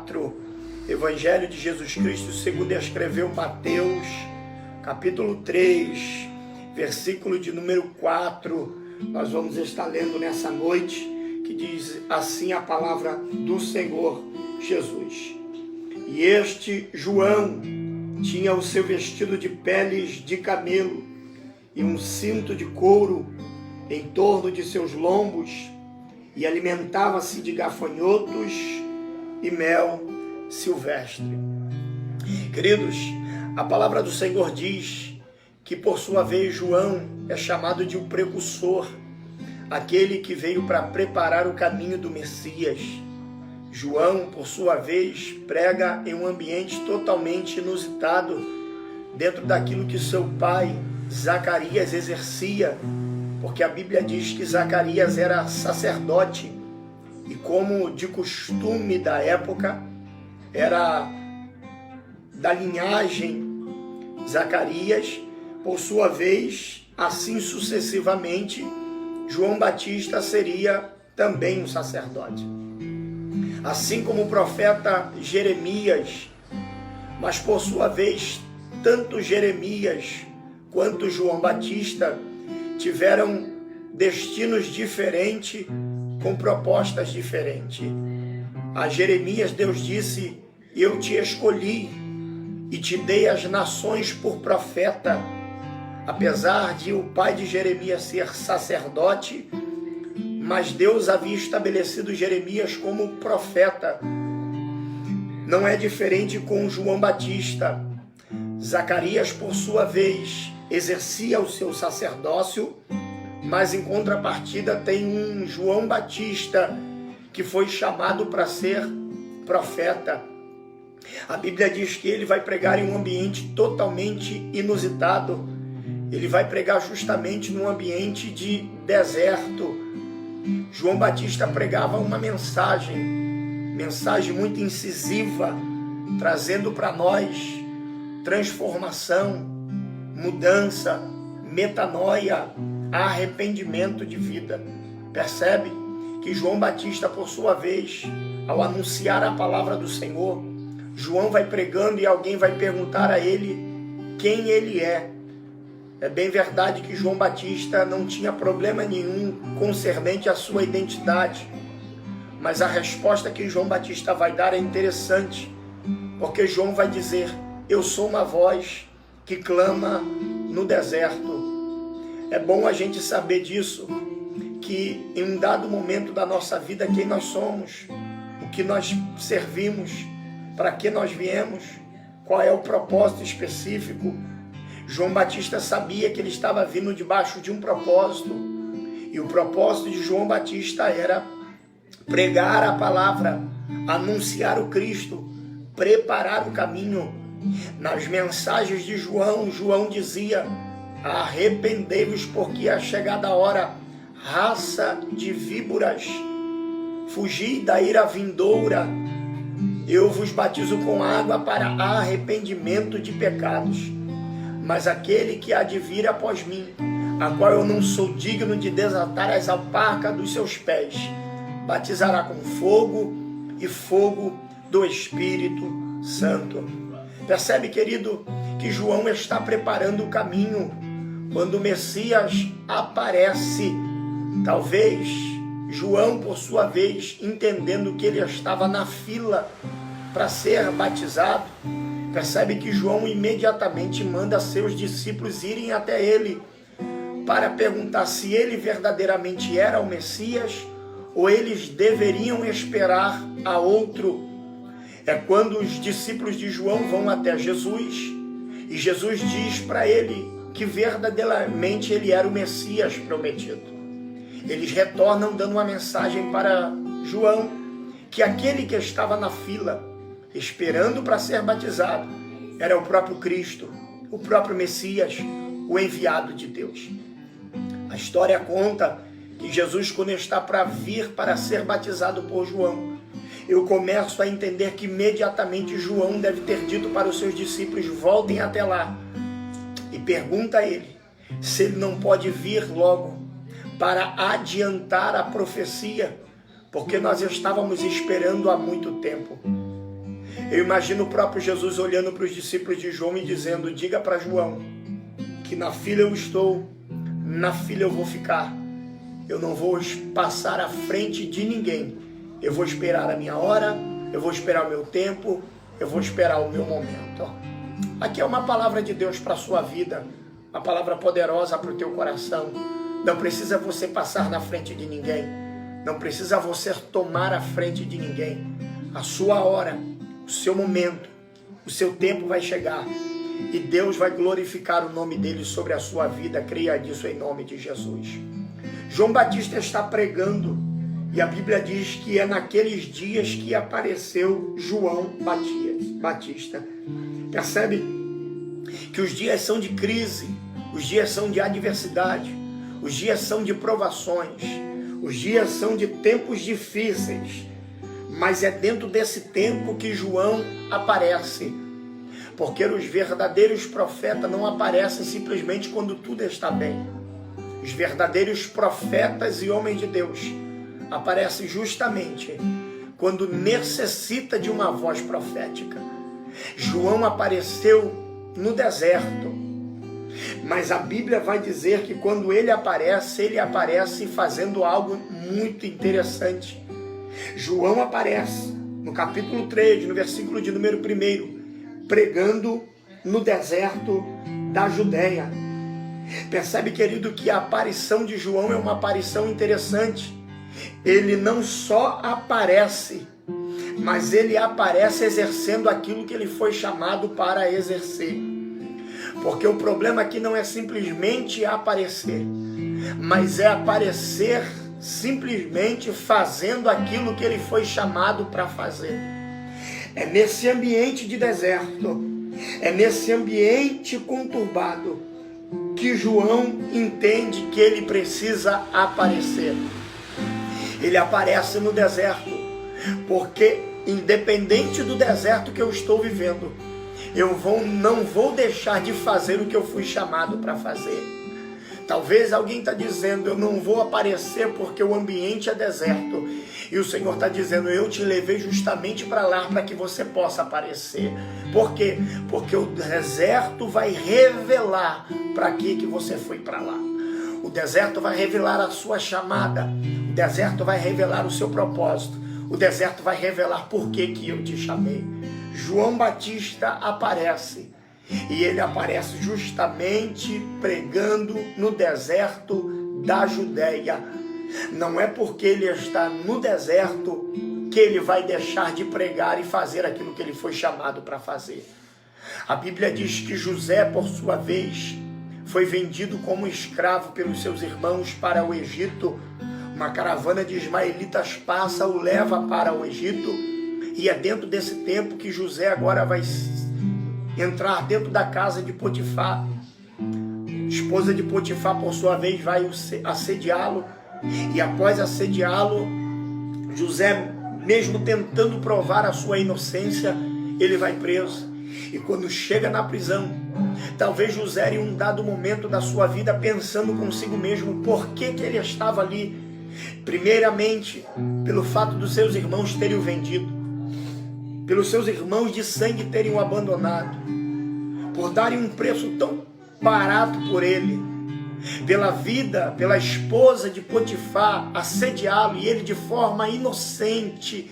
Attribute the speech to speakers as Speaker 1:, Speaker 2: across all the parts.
Speaker 1: 4, Evangelho de Jesus Cristo segundo escreveu Mateus, capítulo 3, versículo de número 4, nós vamos estar lendo nessa noite, que diz assim a palavra do Senhor Jesus. E este João tinha o seu vestido de peles de camelo e um cinto de couro em torno de seus lombos, e alimentava-se de gafanhotos e mel silvestre. Queridos, a palavra do Senhor diz que, por sua vez, João é chamado de o precursor, aquele que veio para preparar o caminho do Messias. João, por sua vez, prega em um ambiente totalmente inusitado, dentro daquilo que seu pai, Zacarias, exercia, porque a Bíblia diz que Zacarias era sacerdote, e como de costume da época, era da linhagem Zacarias, por sua vez, assim sucessivamente, João Batista seria também um sacerdote. Assim como o profeta Jeremias, mas por sua vez, tanto Jeremias quanto João Batista tiveram destinos diferentes, com propostas diferentes. A Jeremias Deus disse: eu te escolhi e te dei as nações por profeta. Apesar de o pai de Jeremias ser sacerdote, mas Deus havia estabelecido Jeremias como profeta. Não é diferente com João Batista. Zacarias, por sua vez, exercia o seu sacerdócio, mas em contrapartida tem um João Batista que foi chamado para ser profeta. A Bíblia diz que ele vai pregar em um ambiente totalmente inusitado. Ele vai pregar justamente num ambiente de deserto. João Batista pregava uma mensagem muito incisiva, trazendo para nós transformação, mudança, metanoia, arrependimento de vida. Percebe que João Batista, por sua vez, ao anunciar a palavra do Senhor, João vai pregando e alguém vai perguntar a ele quem ele é. É bem verdade que João Batista não tinha problema nenhum concernente à sua identidade, mas a resposta que João Batista vai dar é interessante, porque João vai dizer: eu sou uma voz que clama no deserto. É bom a gente saber disso, que em um dado momento da nossa vida, quem nós somos, o que nós servimos, para que nós viemos, qual é o propósito específico. João Batista sabia que ele estava vindo debaixo de um propósito, e o propósito de João Batista era pregar a palavra, anunciar o Cristo, preparar o caminho. Nas mensagens de João, João dizia: arrependei-vos, porque é chegada a hora, raça de víboras, fugi da ira vindoura, eu vos batizo com água para arrependimento de pecados, mas aquele que há de vir após mim, a qual eu não sou digno de desatar as alparcas dos seus pés, batizará com fogo e fogo do Espírito Santo. Percebe, querido, que João está preparando o caminho quando o Messias aparece. Talvez João, por sua vez, entendendo que ele estava na fila para ser batizado, percebe que João imediatamente manda seus discípulos irem até ele para perguntar se ele verdadeiramente era o Messias ou eles deveriam esperar a outro. É quando os discípulos de João vão até Jesus e Jesus diz para ele que verdadeiramente ele era o Messias prometido. Eles retornam dando uma mensagem para João, que aquele que estava na fila, esperando para ser batizado, era o próprio Cristo, o próprio Messias, o enviado de Deus. A história conta que Jesus, quando está para vir para ser batizado por João, eu começo a entender que imediatamente João deve ter dito para os seus discípulos: voltem até lá e pergunta a ele se ele não pode vir logo para adiantar a profecia, porque nós estávamos esperando há muito tempo. Eu imagino o próprio Jesus olhando para os discípulos de João e dizendo: diga para João que na fila eu estou, na fila eu vou ficar. Eu não vou passar à frente de ninguém. Eu vou esperar a minha hora, eu vou esperar o meu tempo, eu vou esperar o meu momento. Aqui é uma palavra de Deus para a sua vida, uma palavra poderosa para o teu coração. Não precisa você passar na frente de ninguém, não precisa você tomar a frente de ninguém. A sua hora, o seu momento, o seu tempo vai chegar e Deus vai glorificar o nome dele sobre a sua vida. Creia nisso em nome de Jesus. João Batista está pregando e a Bíblia diz que é naqueles dias que apareceu João Batista. Percebe que os dias são de crise, os dias são de adversidade, os dias são de provações, os dias são de tempos difíceis, mas é dentro desse tempo que João aparece, porque os verdadeiros profetas não aparecem simplesmente quando tudo está bem. Os verdadeiros profetas e homens de Deus aparecem justamente quando necessita de uma voz profética. João apareceu no deserto, mas a Bíblia vai dizer que quando ele aparece fazendo algo muito interessante. João aparece no capítulo 3, no versículo de número 1, pregando no deserto da Judéia. Percebe, querido, que a aparição de João é uma aparição interessante. Ele não só aparece, mas ele aparece exercendo aquilo que ele foi chamado para exercer. Porque o problema aqui não é simplesmente aparecer, mas é aparecer simplesmente fazendo aquilo que ele foi chamado para fazer. É nesse ambiente de deserto, é nesse ambiente conturbado que João entende que ele precisa aparecer. Ele aparece no deserto, porque independente do deserto que eu estou vivendo, eu não vou deixar de fazer o que eu fui chamado para fazer. Talvez alguém está dizendo: eu não vou aparecer porque o ambiente é deserto. E o Senhor está dizendo: eu te levei justamente para lá para que você possa aparecer. Por quê? Porque o deserto vai revelar para que você foi para lá. O deserto vai revelar a sua chamada. O deserto vai revelar o seu propósito. O deserto vai revelar por que eu te chamei. João Batista aparece. E ele aparece justamente pregando no deserto da Judéia. Não é porque ele está no deserto que ele vai deixar de pregar e fazer aquilo que ele foi chamado para fazer. A Bíblia diz que José, por sua vez, foi vendido como escravo pelos seus irmãos para o Egito. Uma caravana de ismaelitas passa, o leva para o Egito. E é dentro desse tempo que José agora vai entrar dentro da casa de Potifar. A esposa de Potifar, por sua vez, vai assediá-lo. E após assediá-lo, José, mesmo tentando provar a sua inocência, ele vai preso. E quando chega na prisão, talvez José, em um dado momento da sua vida, pensando consigo mesmo por que ele estava ali. Primeiramente, pelo fato dos seus irmãos terem o vendido, pelos seus irmãos de sangue terem o abandonado, por darem um preço tão barato por ele, pela vida, pela esposa de Potifar assediá-lo e ele de forma inocente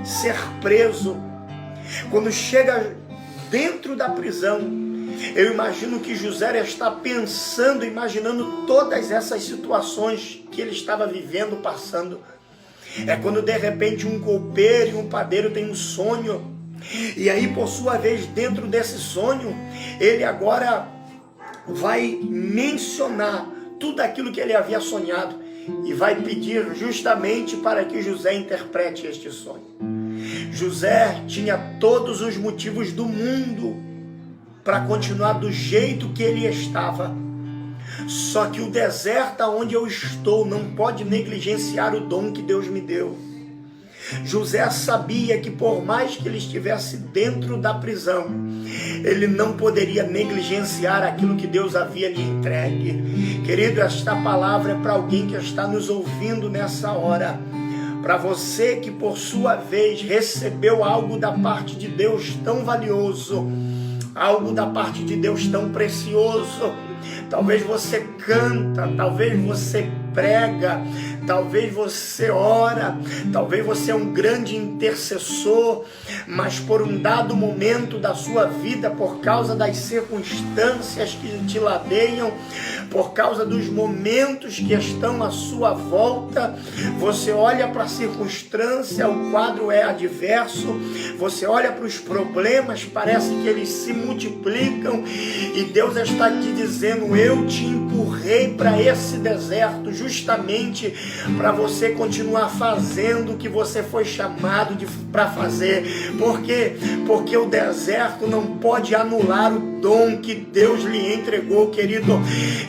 Speaker 1: ser preso. Quando chega dentro da prisão, eu imagino que José está pensando, imaginando todas essas situações que ele estava vivendo, passando. É quando de repente um copeiro e um padeiro têm um sonho, e aí por sua vez dentro desse sonho, ele agora vai mencionar tudo aquilo que ele havia sonhado, e vai pedir justamente para que José interprete este sonho. José tinha todos os motivos do mundo para continuar do jeito que ele estava. Só que o deserto onde eu estou não pode negligenciar o dom que Deus me deu. José sabia que por mais que ele estivesse dentro da prisão, ele não poderia negligenciar aquilo que Deus havia lhe entregue. Querido, esta palavra é para alguém que está nos ouvindo nessa hora, para você que por sua vez recebeu algo da parte de Deus tão valioso, algo da parte de Deus tão precioso. Talvez você canta, talvez você prega, talvez você ora, talvez você é um grande intercessor, mas por um dado momento da sua vida, por causa das circunstâncias que te ladeiam, por causa dos momentos que estão à sua volta, você olha para a circunstância, o quadro é adverso, você olha para os problemas, parece que eles se multiplicam, e Deus está te dizendo: eu te empurrei para esse deserto justamente para você continuar fazendo o que você foi chamado para fazer. Por quê? Porque o deserto não pode anular o dom que Deus lhe entregou, querido.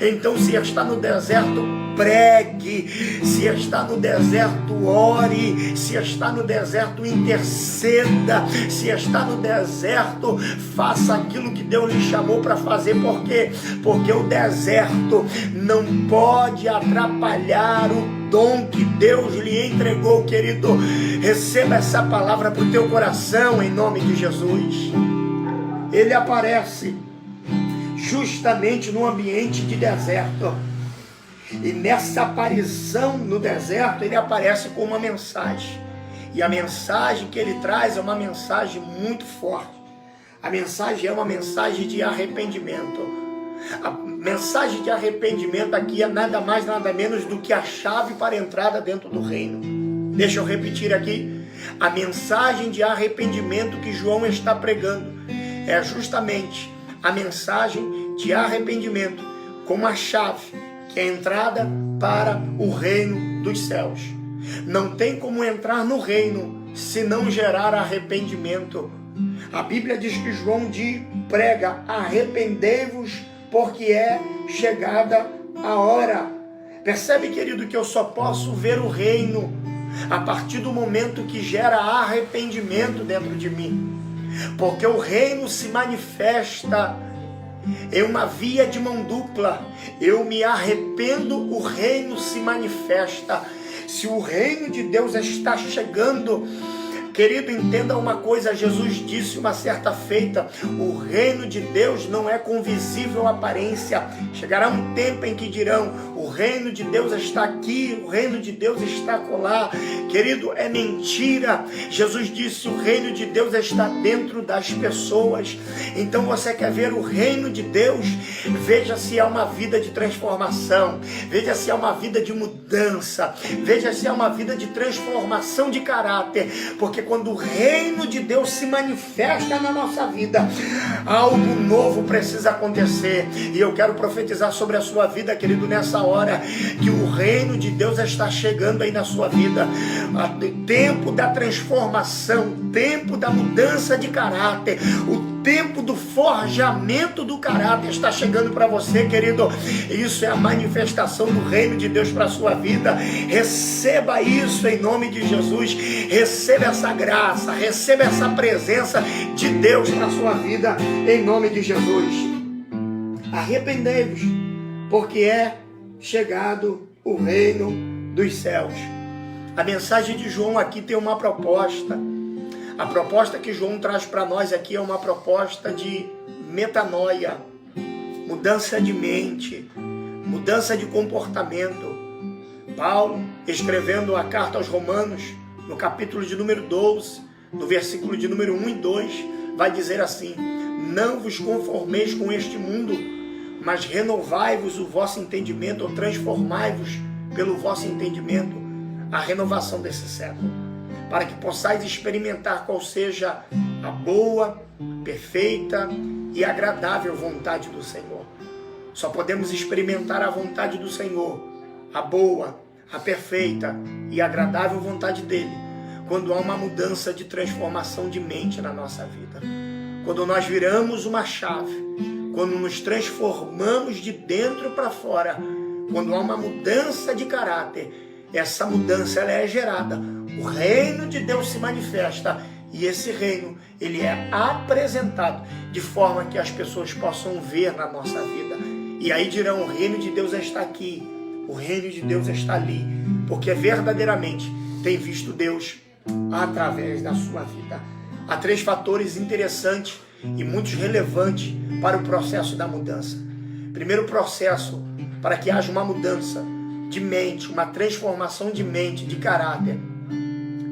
Speaker 1: Então, se está no deserto, pregue. Se está no deserto, ore. Se está no deserto, interceda. Se está no deserto, faça aquilo que Deus lhe chamou para fazer. Por quê? Porque o deserto não pode atrapalhar o dom que Deus lhe entregou, querido. Receba essa palavra para o teu coração, em nome de Jesus. Ele aparece justamente no ambiente de deserto. E nessa aparição no deserto, ele aparece com uma mensagem. E a mensagem que ele traz é uma mensagem muito forte. A mensagem é uma mensagem de arrependimento. A mensagem de arrependimento aqui é nada mais, nada menos do que a chave para a entrada dentro do reino. Deixa eu repetir aqui. A mensagem de arrependimento que João está pregando é justamente a mensagem de arrependimento como a chave, que é a entrada para o reino dos céus. Não tem como entrar no reino se não gerar arrependimento. A Bíblia diz que João prega: arrependei-vos, porque é chegada a hora. Percebe, querido, que eu só posso ver o reino a partir do momento que gera arrependimento dentro de mim. Porque o reino se manifesta em uma via de mão dupla. Eu me arrependo, o reino se manifesta. Se o reino de Deus está chegando, querido, entenda uma coisa. Jesus disse uma certa feita: o reino de Deus não é com visível aparência. Chegará um tempo em que dirão: o reino de Deus está aqui, o reino de Deus está acolá. Querido, é mentira. Jesus disse: o reino de Deus está dentro das pessoas. Então você quer ver o reino de Deus? Veja se há uma vida de transformação, veja se há uma vida de mudança, veja se há uma vida de transformação de caráter. Porque quando o reino de Deus se manifesta na nossa vida, algo novo precisa acontecer. E eu quero profetizar sobre a sua vida, querido, nessa hora, que o reino de Deus está chegando aí na sua vida. O tempo da transformação, o tempo da mudança de caráter, o tempo do forjamento do caráter está chegando para você, querido. Isso é a manifestação do reino de Deus para a sua vida. Receba isso em nome de Jesus. Receba essa graça, receba essa presença de Deus na sua vida em nome de Jesus. Arrependei-vos, porque é chegado o reino dos céus. A mensagem de João aqui tem uma proposta. A proposta que João traz para nós aqui é uma proposta de metanoia, mudança de mente, mudança de comportamento. Paulo, escrevendo a carta aos Romanos, no capítulo de número 12, no versículo de número 1 e 2, vai dizer assim: não vos conformeis com este mundo, mas renovai-vos o vosso entendimento, ou transformai-vos pelo vosso entendimento, a renovação desse século, para que possais experimentar qual seja a boa, perfeita e agradável vontade do Senhor. Só podemos experimentar a vontade do Senhor, a boa, a perfeita e agradável vontade dele, quando há uma mudança de transformação de mente na nossa vida. Quando nós viramos uma chave, quando nos transformamos de dentro para fora, quando há uma mudança de caráter, essa mudança ela é gerada. O reino de Deus se manifesta e esse reino ele é apresentado de forma que as pessoas possam ver na nossa vida. E aí dirão: o reino de Deus está aqui, o reino de Deus está ali, porque verdadeiramente tem visto Deus através da sua vida. Há 3 fatores interessantes e muito relevantes para o processo da mudança. Primeiro processo, para que haja uma mudança de mente, uma transformação de mente, de caráter.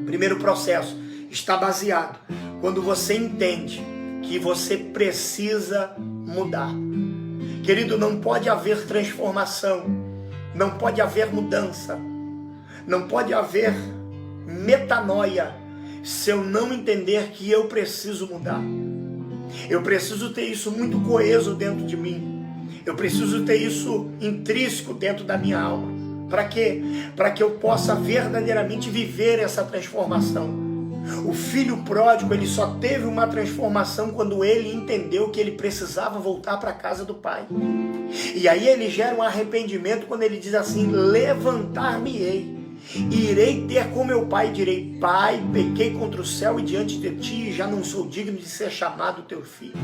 Speaker 1: Primeiro processo está baseado quando você entende que você precisa mudar. Querido, não pode haver transformação, não pode haver mudança, não pode haver metanoia se eu não entender que eu preciso mudar. Eu preciso ter isso muito coeso dentro de mim. Eu preciso ter isso intrínseco dentro da minha alma. Para quê? Para que eu possa verdadeiramente viver essa transformação. O filho pródigo, ele só teve uma transformação quando ele entendeu que ele precisava voltar para a casa do pai. E aí ele gera um arrependimento quando ele diz assim: levantar-me-ei, irei ter com meu pai e direi: Pai, pequei contra o céu e diante de ti, e já não sou digno de ser chamado teu filho.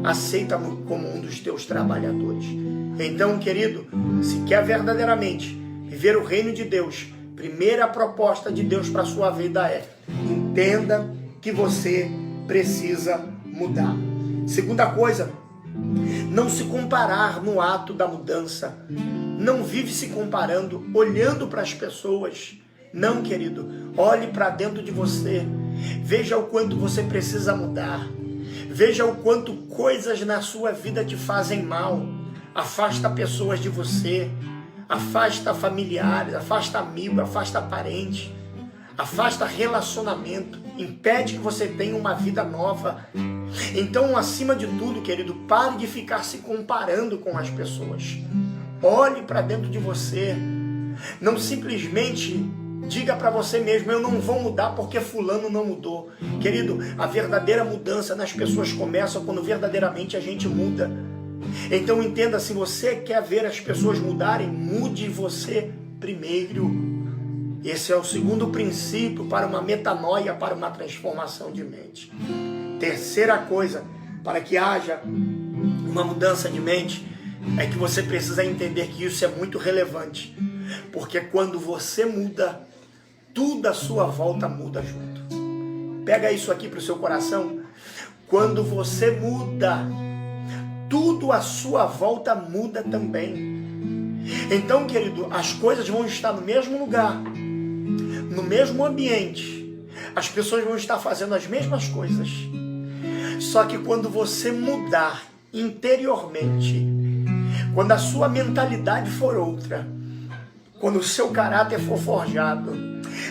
Speaker 1: Aceita-me como um dos teus trabalhadores. Então, querido, se quer verdadeiramente viver o reino de Deus, primeira proposta de Deus para a sua vida é: entenda que você precisa mudar. Segunda coisa, não se comparar no ato da mudança. Não vive se comparando, olhando para as pessoas. Não, querido, olhe para dentro de você. Veja o quanto você precisa mudar. Veja o quanto coisas na sua vida te fazem mal. Afasta pessoas de você. Afasta familiares, afasta amigos, afasta parentes. Afasta relacionamento. Impede que você tenha uma vida nova. Então, acima de tudo, querido, pare de ficar se comparando com as pessoas. Olhe para dentro de você. Não simplesmente diga para você mesmo: eu não vou mudar porque fulano não mudou. Querido, a verdadeira mudança nas pessoas começa quando verdadeiramente a gente muda. Então entenda, se você quer ver as pessoas mudarem, mude você primeiro. Esse é o segundo princípio para uma metanoia, para uma transformação de mente. Terceira coisa, para que haja uma mudança de mente, é que você precisa entender que isso é muito relevante. Porque quando você muda, tudo à sua volta muda junto. Pega isso aqui para o seu coração. Quando você muda, tudo à sua volta muda também. Então, querido, as coisas vão estar no mesmo lugar, no mesmo ambiente. As pessoas vão estar fazendo as mesmas coisas. Só que quando você mudar interiormente, quando a sua mentalidade for outra, quando o seu caráter for forjado,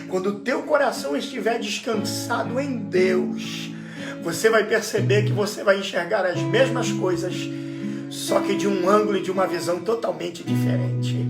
Speaker 1: quando o teu coração estiver descansado em Deus, você vai perceber que você vai enxergar as mesmas coisas, só que de um ângulo e de uma visão totalmente diferente.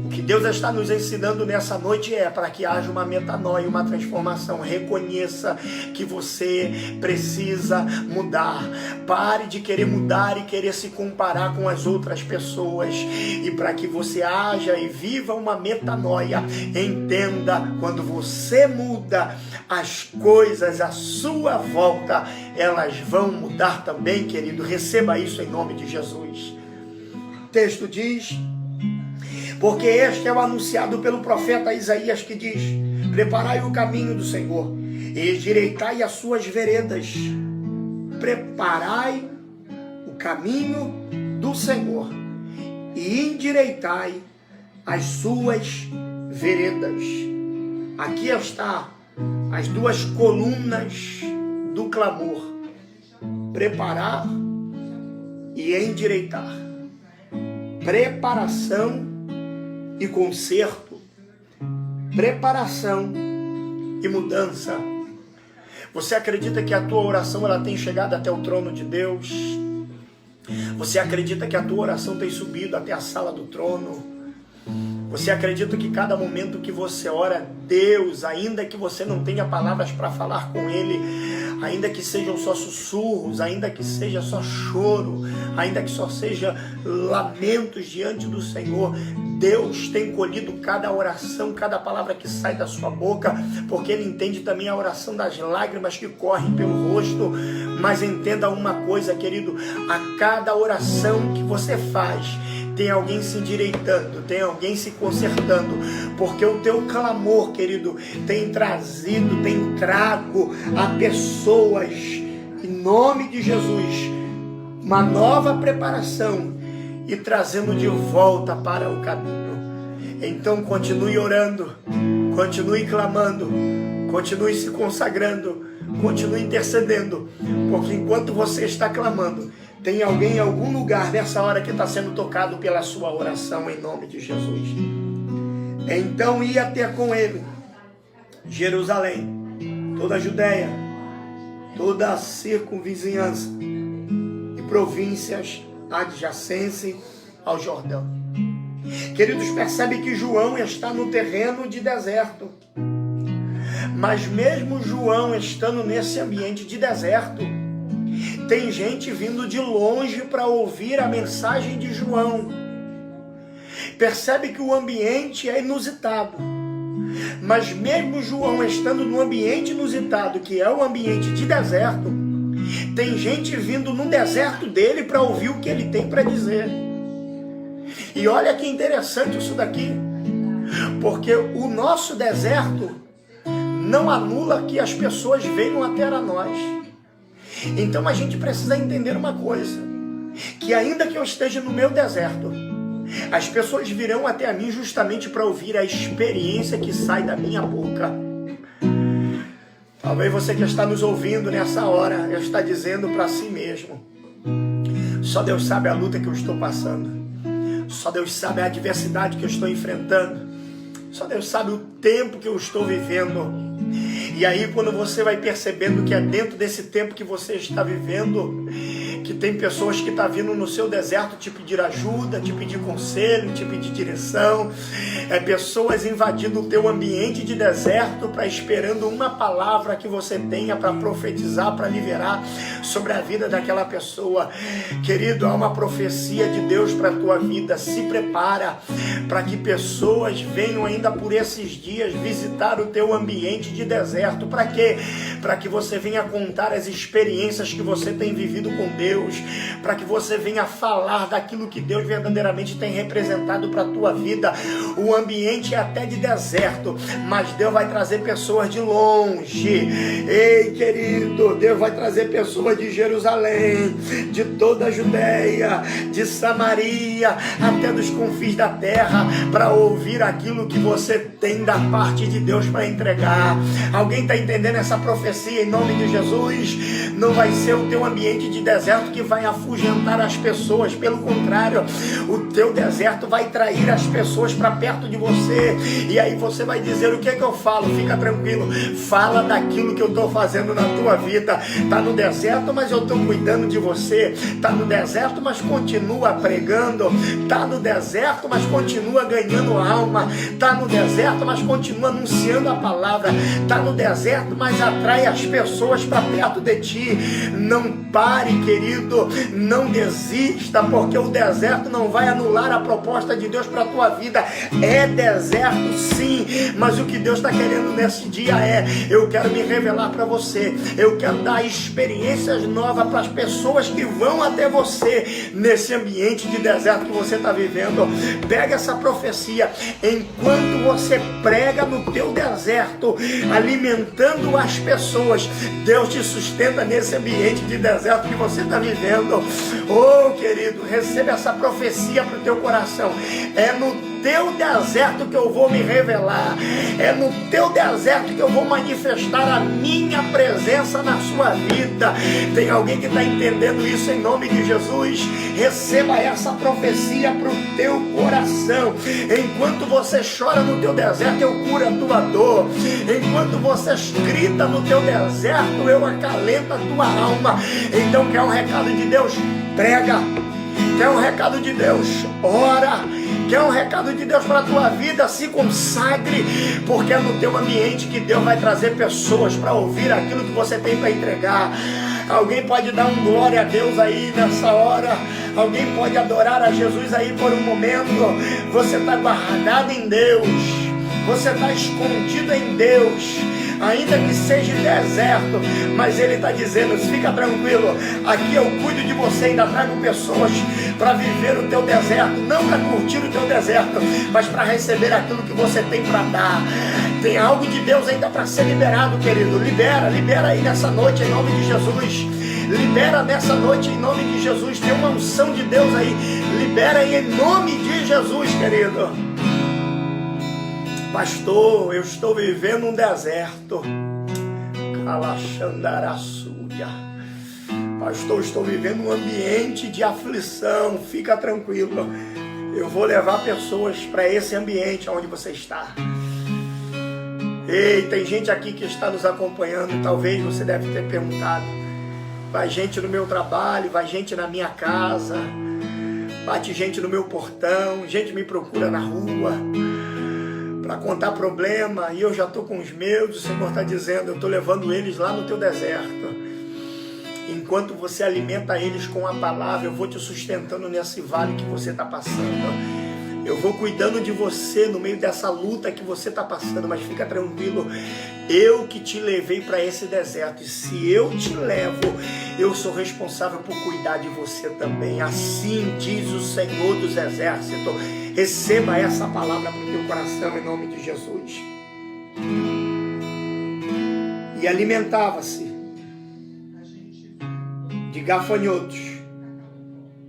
Speaker 1: O que Deus está nos ensinando nessa noite é para que haja uma metanoia, uma transformação. Reconheça que você precisa mudar. Pare de querer mudar e querer se comparar com as outras pessoas. E para que você haja e viva uma metanoia, entenda, quando você muda, as coisas à sua volta, elas vão mudar também, querido. Receba isso em nome de Jesus. O texto diz: porque este é o anunciado pelo profeta Isaías, que diz: preparai o caminho do Senhor e endireitai as suas veredas. Preparai o caminho do Senhor e endireitai as suas veredas. Aqui está as duas colunas do clamor: preparar e endireitar. Preparação e conserto, preparação e mudança. Você acredita que a tua oração ela tem chegado até o trono de Deus? Você acredita que a tua oração tem subido até a sala do trono? Você acredita que cada momento que você ora, Deus, ainda que você não tenha palavras para falar com Ele, ainda que sejam só sussurros, ainda que seja só choro, ainda que só seja lamentos diante do Senhor, Deus tem colhido cada oração, cada palavra que sai da sua boca, porque Ele entende também a oração das lágrimas que correm pelo rosto. Mas entenda uma coisa, querido: a cada oração que você faz, tem alguém se endireitando, tem alguém se consertando, porque o teu clamor, querido, tem trago a pessoas, em nome de Jesus, uma nova preparação e trazendo de volta para o caminho. Então continue orando, continue clamando, continue se consagrando, continue intercedendo, porque enquanto você está clamando, tem alguém em algum lugar nessa hora que está sendo tocado pela sua oração, em nome de Jesus. Então ia ter com ele Jerusalém, toda a Judéia, toda a circunvizinhança e províncias adjacentes ao Jordão. Queridos, percebe que João está no terreno de deserto. Mas mesmo João estando nesse ambiente de deserto, tem gente vindo de longe para ouvir a mensagem de João. Percebe que o ambiente é inusitado. Mas mesmo João estando no ambiente inusitado, que é o ambiente de deserto, tem gente vindo no deserto dele para ouvir o que ele tem para dizer. E olha que interessante isso daqui, porque o nosso deserto não anula que as pessoas venham até a nós. Então a gente precisa entender uma coisa, que ainda que eu esteja no meu deserto, as pessoas virão até a mim justamente para ouvir a experiência que sai da minha boca. Talvez você que está nos ouvindo nessa hora, está dizendo para si mesmo: só Deus sabe a luta que eu estou passando, só Deus sabe a adversidade que eu estou enfrentando, só Deus sabe o tempo que eu estou vivendo. E aí quando você vai percebendo que é dentro desse tempo que você está vivendo, que tem pessoas que estão vindo no seu deserto te pedir ajuda, te pedir conselho, te pedir direção, pessoas invadindo o teu ambiente de deserto para esperando uma palavra que você tenha para profetizar, para liberar sobre a vida daquela pessoa. Querido, há uma profecia de Deus para a tua vida. Se prepara para que pessoas venham ainda por esses dias visitar o teu ambiente de deserto. Para quê? Para que você venha contar as experiências que você tem vivido com Deus, para que você venha falar daquilo que Deus verdadeiramente tem representado para a tua vida. O ambiente é até de deserto, mas Deus vai trazer pessoas de longe. Ei, querido, Deus vai trazer pessoas de Jerusalém, de toda a Judéia, de Samaria, até dos confins da terra, para ouvir aquilo que você tem da parte de Deus para entregar. Alguém está entendendo essa profecia em nome de Jesus? Não vai ser o teu ambiente de deserto que vai afugentar as pessoas, pelo contrário, o teu deserto vai trair as pessoas para perto de você. E aí você vai dizer: o que é que eu falo? Fica tranquilo, fala daquilo que eu estou fazendo na tua vida. Tá no deserto, mas eu estou cuidando de você. Tá no deserto, mas continua pregando. Tá no deserto, mas continua ganhando alma. Tá no deserto, mas continua anunciando a palavra. Tá no deserto, mas atrai as pessoas para perto de ti. Não pare, querido, não desista, porque o deserto não vai anular a proposta de Deus para a tua vida. É deserto sim, mas o que Deus está querendo nesse dia é: eu quero me revelar para você, eu quero dar experiências novas para as pessoas que vão até você nesse ambiente de deserto que você está vivendo. Pega essa profecia, enquanto você prega no teu deserto, alimentando as pessoas, Deus te sustenta nesse ambiente de deserto que você está vivendo. Oh, querido, receba essa profecia para o teu coração. É no teu deserto que eu vou me revelar, é no teu deserto que eu vou manifestar a minha presença na sua vida. Tem alguém que está entendendo isso em nome de Jesus? Receba essa profecia para o teu coração. Enquanto você chora no teu deserto, eu curo a tua dor. Enquanto você grita no teu deserto, eu acalento a tua alma. Então, quer um recado de Deus? Prega. Quer um recado de Deus? Ora. Quer um recado de Deus para a tua vida? Se consagre, porque é no teu ambiente que Deus vai trazer pessoas para ouvir aquilo que você tem para entregar. Alguém pode dar um glória a Deus aí nessa hora? Alguém pode adorar a Jesus aí por um momento? Você está guardado em Deus, você está escondido em Deus. ainda que seja deserto, mas Ele está dizendo, fica tranquilo, aqui eu cuido de você, ainda trago pessoas para viver o teu deserto, não para curtir o teu deserto, mas para receber aquilo que você tem para dar. Tem algo de Deus ainda para ser liberado, querido. Libera aí nessa noite, em nome de Jesus. Libera nessa noite, em nome de Jesus. Tem uma unção de Deus aí. Libera aí, em nome de Jesus, querido. Pastor, eu estou vivendo um deserto. Kalaxandaraçuia. Pastor, estou vivendo um ambiente de aflição. Fica tranquilo. Eu vou levar pessoas para esse ambiente onde você está. Ei, tem gente aqui que está nos acompanhando. Talvez você deve ter perguntado. Vai gente no meu trabalho, vai gente na minha casa, bate gente no meu portão, gente me procura na rua para contar problema e eu já estou com os meus. O Senhor está dizendo, eu estou levando eles lá no teu deserto. Enquanto você alimenta eles com a palavra, eu vou te sustentando nesse vale que você está passando. Eu vou cuidando de você no meio dessa luta que você está passando, mas fica tranquilo, eu que te levei para esse deserto, e se eu te levo, eu sou responsável por cuidar de você também. Assim diz o Senhor dos Exércitos. Receba essa palavra para o teu coração em nome de Jesus. E alimentava-se de gafanhotos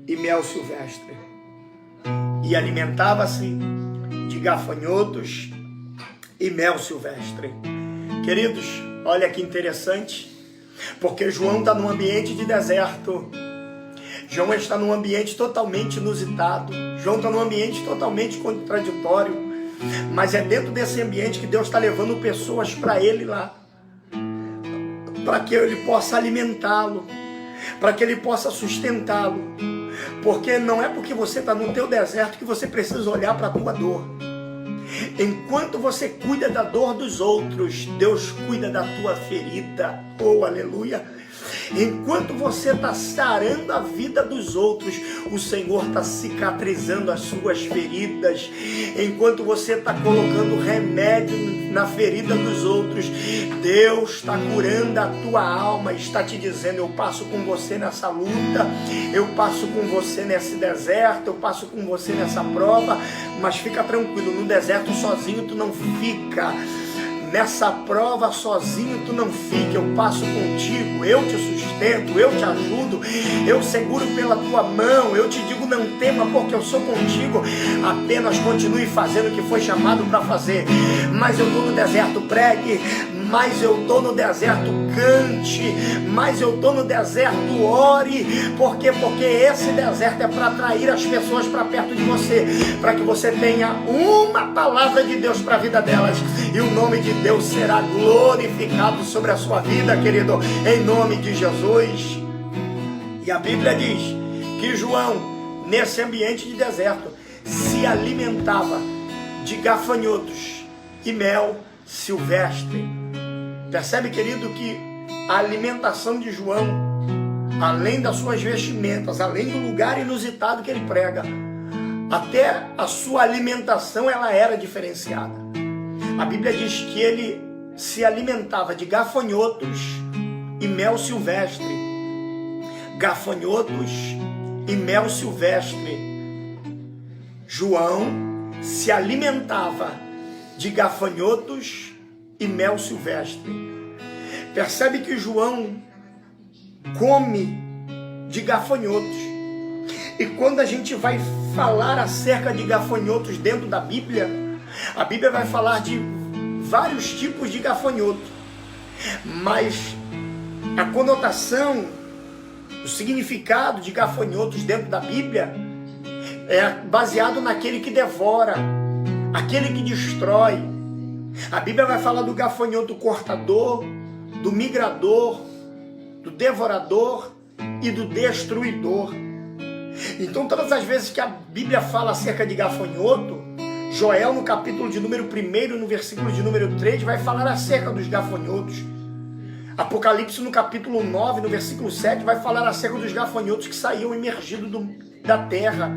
Speaker 1: e mel silvestre. E alimentava-se de gafanhotos e mel silvestre. Queridos, olha que interessante, porque João está num ambiente de deserto. João está num ambiente totalmente inusitado. João está num ambiente totalmente contraditório. Mas é dentro desse ambiente que Deus está levando pessoas para ele lá, para que ele possa alimentá-lo, para que ele possa sustentá-lo. Porque não é porque você está no teu deserto que você precisa olhar para a tua dor. Enquanto você cuida da dor dos outros, Deus cuida da tua ferida. Oh, aleluia! Enquanto você está sarando a vida dos outros, o Senhor está cicatrizando as suas feridas. Enquanto você está colocando remédio na ferida dos outros, Deus está curando a tua alma, está te dizendo, eu passo com você nessa luta, eu passo com você nesse deserto, eu passo com você nessa prova, mas fica tranquilo, no deserto sozinho tu não fica. Nessa prova sozinho tu não fica, eu passo contigo, eu te sustento, eu te ajudo, eu seguro pela tua mão, eu te digo não tema porque eu sou contigo, apenas continue fazendo o que foi chamado para fazer. Mas eu estou no deserto, pregue, mas eu estou no deserto, cante, mas eu estou no deserto, ore. Por quê? Porque esse deserto é para atrair as pessoas para perto de você, para que você tenha uma palavra de Deus para a vida delas, e o nome de Deus será glorificado sobre a sua vida, querido, em nome de Jesus. E a Bíblia diz que João, nesse ambiente de deserto, se alimentava de gafanhotos e mel silvestre. Percebe, querido, que a alimentação de João, além das suas vestimentas, além do lugar inusitado que ele prega, até a sua alimentação ela era diferenciada. A Bíblia diz que ele se alimentava de gafanhotos e mel silvestre. Gafanhotos e mel silvestre. João se alimentava de gafanhotos e mel silvestre. Percebe que João come de gafanhotos. E quando a gente vai falar acerca de gafanhotos dentro da Bíblia, a Bíblia vai falar de vários tipos de gafanhoto. Mas a conotação, o significado de gafanhotos dentro da Bíblia é baseado naquele que devora, aquele que destrói. A Bíblia vai falar do gafanhoto cortador, do migrador, do devorador e do destruidor. Então todas as vezes que a Bíblia fala acerca de gafanhoto, Joel no capítulo de número 1, no versículo de número 3, vai falar acerca dos gafanhotos. Apocalipse no capítulo 9, no versículo 7, vai falar acerca dos gafanhotos que saíam emergidos da terra.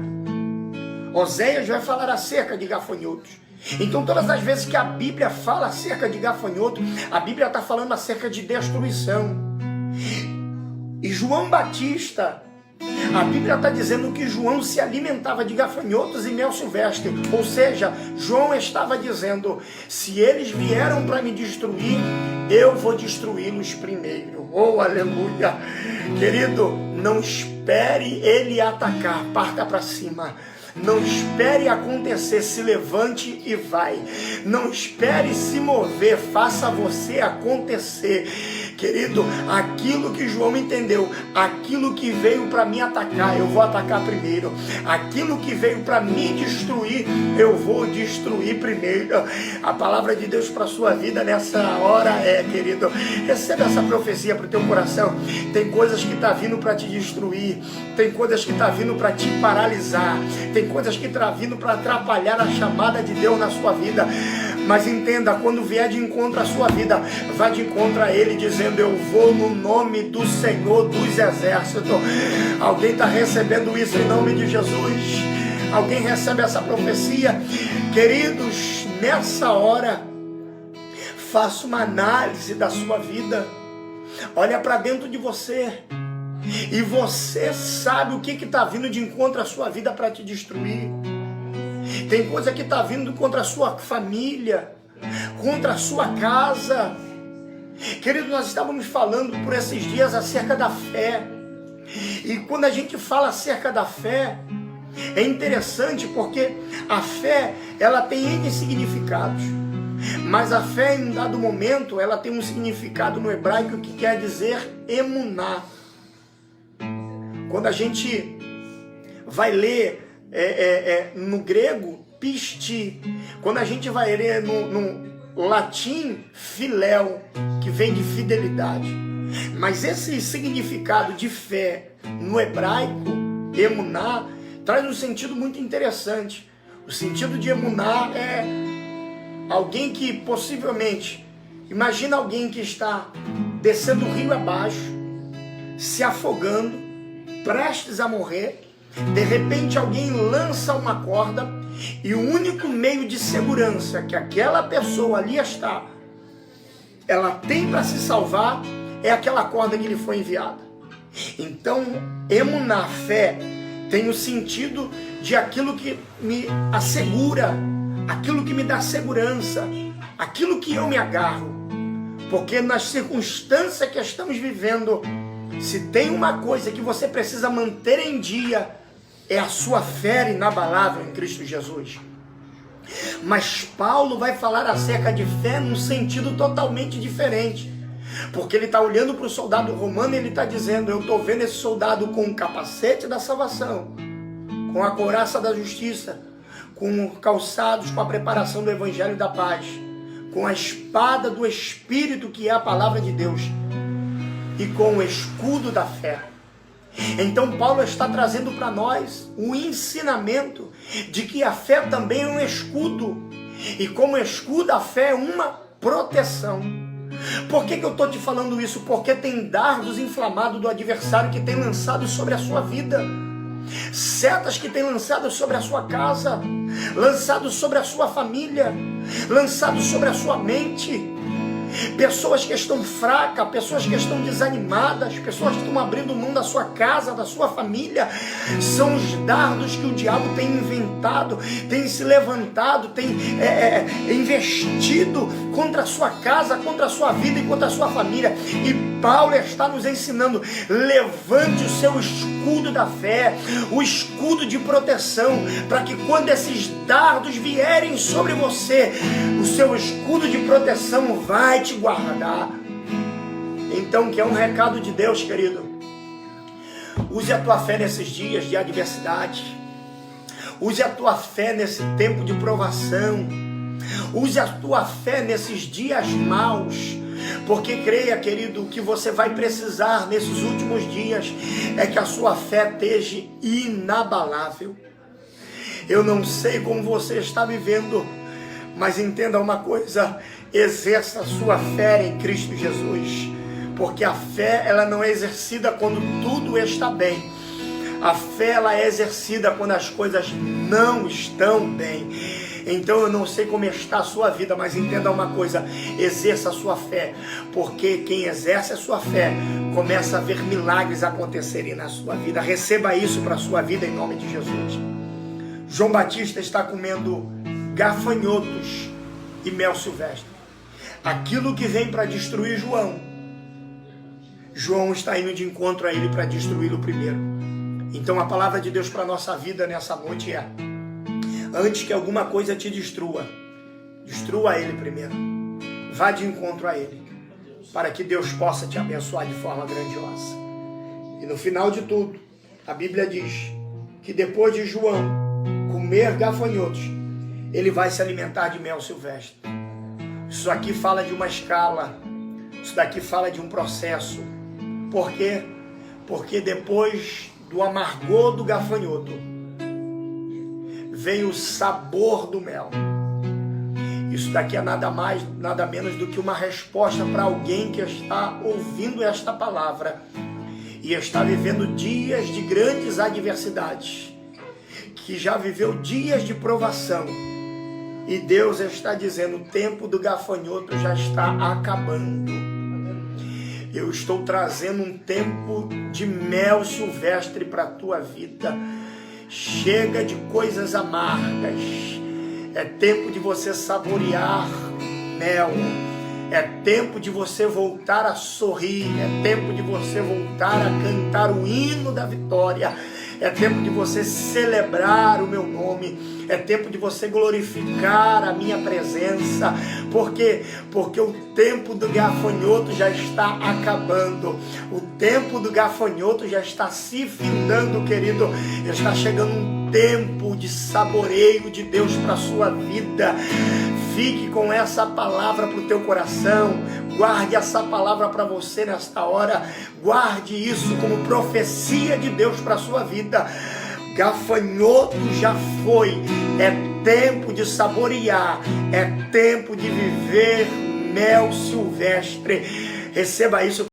Speaker 1: Oséias vai falar acerca de gafanhotos. Então todas as vezes que a Bíblia fala acerca de gafanhoto, a Bíblia está falando acerca de destruição. E João Batista, a Bíblia está dizendo que João se alimentava de gafanhotos e mel silvestre. Ou seja, João estava dizendo, se eles vieram para me destruir, eu vou destruí-los primeiro. Oh, aleluia! Querido, não espere ele atacar, parta para cima. Não espere acontecer, se levante e vai. Não espere se mover, faça você acontecer. Querido, aquilo que João entendeu, aquilo que veio para me atacar, eu vou atacar primeiro. Aquilo que veio para me destruir, eu vou destruir primeiro. A palavra de Deus para a sua vida nessa hora querido, receba essa profecia para o teu coração. Tem coisas que está vindo para te destruir, tem coisas que está vindo para te paralisar, tem coisas que está vindo para atrapalhar a chamada de Deus na sua vida. Mas entenda, quando vier de encontro à sua vida, vá de encontro a Ele dizendo, eu vou no nome do Senhor dos Exércitos. Alguém está recebendo isso em nome de Jesus? Alguém recebe essa profecia? Queridos, nessa hora, faça uma análise da sua vida. Olha para dentro de você. E você sabe o que está vindo de encontro à sua vida para te destruir. Tem coisa que está vindo contra a sua família, contra a sua casa. Querido, nós estávamos falando por esses dias acerca da fé. E quando a gente fala acerca da fé, é interessante porque a fé, ela tem N significados. Mas a fé, em um dado momento, ela tem um significado no hebraico que quer dizer emuná. Quando a gente vai ler no grego, pisti. Quando a gente vai ler no latim, filéu, que vem de fidelidade. Mas esse significado de fé no hebraico, emuná, traz um sentido muito interessante. O sentido de emuná é alguém que possivelmente, imagina alguém que está descendo o rio abaixo, se afogando, prestes a morrer. De repente alguém lança uma corda e o único meio de segurança que aquela pessoa ali está, ela tem para se salvar, é aquela corda que lhe foi enviada. Então, emuná, fé, tem o sentido de aquilo que me assegura, aquilo que me dá segurança, aquilo que eu me agarro. Porque nas circunstâncias que estamos vivendo, se tem uma coisa que você precisa manter em dia, é a sua fé inabalável em Cristo Jesus. Mas Paulo vai falar acerca de fé num sentido totalmente diferente. Porque ele está olhando para o soldado romano e ele está dizendo, eu estou vendo esse soldado com o capacete da salvação, com a couraça da justiça, com calçados com a preparação do evangelho da paz, com a espada do Espírito que é a palavra de Deus, e com o escudo da fé. Então Paulo está trazendo para nós um ensinamento de que a fé também é um escudo. E como escudo, a fé é uma proteção. Por que eu estou te falando isso? Porque tem dardos inflamados do adversário que tem lançado sobre a sua vida. Setas que tem lançado sobre a sua casa, lançado sobre a sua família, lançado sobre a sua mente. Pessoas que estão fracas, pessoas que estão desanimadas, pessoas que estão abrindo mão da sua casa, da sua família, são os dardos que o diabo tem inventado, tem se levantado, tem investido contra a sua casa, contra a sua vida e contra a sua família. E Paulo está nos ensinando, levante o seu escudo da fé, o escudo de proteção, para que quando esses dardos vierem sobre você, o seu escudo de proteção vai te guardar. Então, que é um recado de Deus, querido, use a tua fé nesses dias de adversidade, use a tua fé nesse tempo de provação, use a tua fé nesses dias maus, porque creia, querido, que você vai precisar nesses últimos dias é que a sua fé esteja inabalável. Eu não sei como você está vivendo, mas entenda uma coisa, exerça a sua fé em Cristo Jesus, porque a fé ela não é exercida quando tudo está bem. A fé ela é exercida quando as coisas não estão bem. Então eu não sei como está a sua vida, mas entenda uma coisa, exerça a sua fé, porque quem exerce a sua fé começa a ver milagres acontecerem na sua vida. Receba isso para a sua vida em nome de Jesus. João Batista está comendo gafanhotos e mel silvestre. Aquilo que vem para destruir João está indo de encontro a ele para destruí-lo primeiro. Então a palavra de Deus para a nossa vida nessa noite é: antes que alguma coisa te destrua ele primeiro. Vá de encontro a ele, para que Deus possa te abençoar de forma grandiosa. E no final de tudo, a Bíblia diz que depois de João comer gafanhotos, ele vai se alimentar de mel silvestre. Isso aqui fala de uma escala, isso daqui fala de um processo. Por quê? Porque depois do amargor do gafanhoto, veio o sabor do mel. Isso daqui é nada mais, nada menos do que uma resposta para alguém que está ouvindo esta palavra e está vivendo dias de grandes adversidades, que já viveu dias de provação. E Deus está dizendo: o tempo do gafanhoto já está acabando. Eu estou trazendo um tempo de mel silvestre para a tua vida. Chega de coisas amargas. É tempo de você saborear mel. É tempo de você voltar a sorrir. É tempo de você voltar a cantar o hino da vitória. É tempo de você celebrar o meu nome. É tempo de você glorificar a minha presença. Por quê? Porque o tempo do gafanhoto já está acabando. O tempo do gafanhoto já está se findando, querido. Está chegando um tempo de saboreio de Deus para a sua vida. Fique com essa palavra para o teu coração. Guarde essa palavra para você nesta hora. Guarde isso como profecia de Deus para a sua vida. Gafanhoto já foi. É tempo de saborear. É tempo de viver mel silvestre. Receba isso.